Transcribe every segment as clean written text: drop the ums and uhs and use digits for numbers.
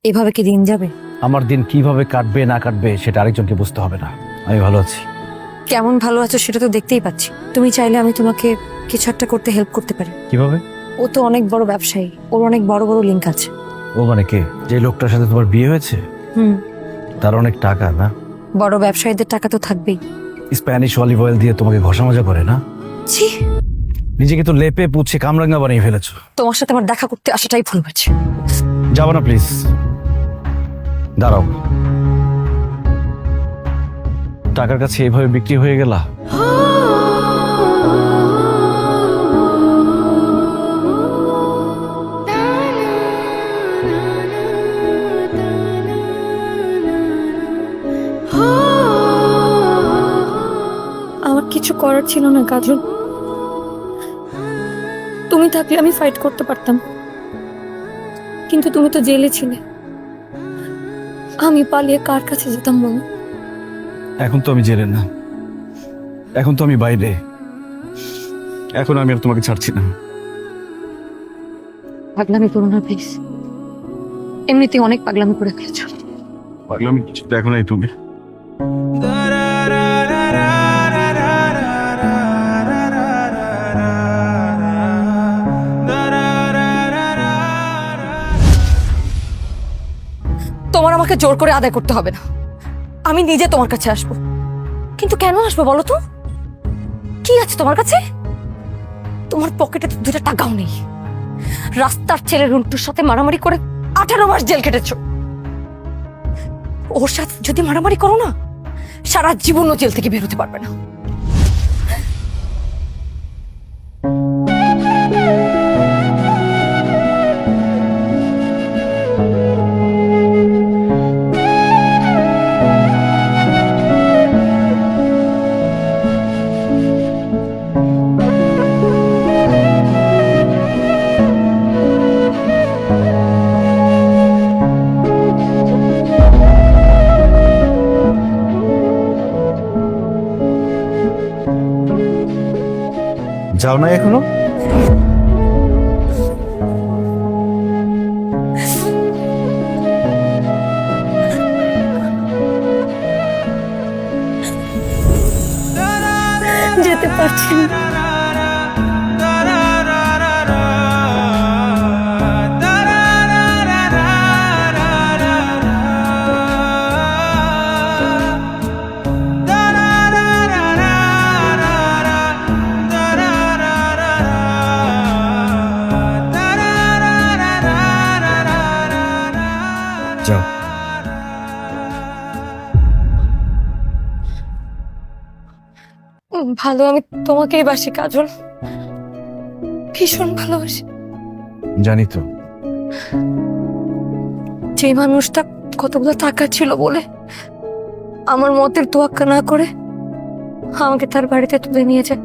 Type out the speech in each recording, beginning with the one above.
এভাবে কি দিন যাবে? আমার দিন কিভাবে কাটবে না কাটবে সেটা আরেকজনকে বুঝতে হবে না। আমি ভালো আছি। কেমন ভালো আছো সেটা তো দেখতেই পাচ্ছি। তুমি চাইলে আমি তোমাকে কিছু একটা করতে হেল্প করতে পারি। কিভাবে? ও তো অনেক বড় ব্যবসায়ী, ওর অনেক বড় বড় লিঙ্ক আছে। ও মানে কে? যে লোকটার সাথে তোমার বিয়ে হয়েছে? হুম, তার অনেক টাকা না? বড় ব্যবসায়ীদের টাকা তো থাকবেই। স্প্যানিশ অলিভ অয়েল দিয়ে তোমাকে ঘষা মাজা করে না? ছি, নিজেকে তো লেপে পুছে কামরাঙ্গা বানিয়ে ফেলেছো। তোমার সাথে আমার দেখা করতে আসাটাই ভুল হয়েছে। যাবো না প্লিজ, দাঁড়াও। টাকার কাছে এভাবে বিক্রি হয়ে গেলা? আমার কিছু করার ছিল না কাজল। তুমি থাকলে আমি ফাইট করতে পারতাম, কিন্তু তুমি তো জেলে ছিলে। আমি পালিয়ে কার কাছে যেতাম বলো? এখন তো আমি জেলে না, এখন তো আমি বাইরে। এখন আমি আর তোমাকে ছাড়ছি না। পাগলামি করো না প্লিজ, এমনিতেই অনেক পাগলামি করে ফেলেছো। পাগলামি কিছু দেখো নাই তুমি। তোমার আমাকে জোর করে আদায় করতে হবে না, আমি নিজে তোমার কাছে আসবো। কিন্তু কেন আসবো বলো তো? কি আছে তোমার কাছে? তোমার পকেটে তো 2টা টাকাও নেই। রাস্তার ছেলে রুন্টুর সাথে মারামারি করে 18 মাস জেল কেটেছো। ওর সাথে যদি মারামারি করো না, সারা জীবনও জেল থেকে বেরোতে পারবে না। যাও না এখনো? যেতে পারছি না। যাও। ভালো আমি তোমাকেই বাসি কাজল, ভীষণ ভালোবাসি। জানি তো। যে মানুষটা কতগুলো টাকা ছিল বলে আমার মতের তোয়াক্কা না করে আমাকে তার বাড়িতে তুলে নিয়ে যায়,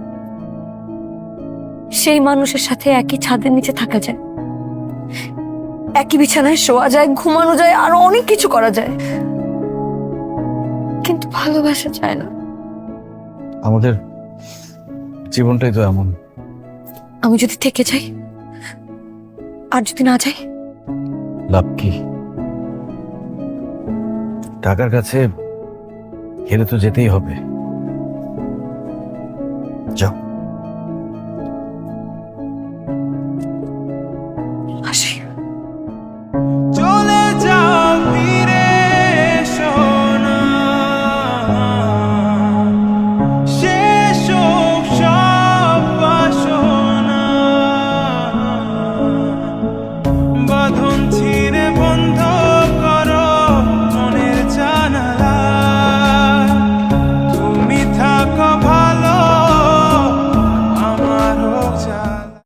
সেই মানুষের সাথে একই ছাদের নিচে থাকা যায়, একই বিছানায় শোয়া যায়, ঘুমানো যায়, আরো অনেক কিছু করা যায়, কিন্তু ভালোবাসা যায় না। আমাদের জীবনটাই তো এমন। আমি যদি থেকে যাই আর যদি না যাই? লাভ কি? টাকার কাছে হেরে তো যেতেই হবে। যাও।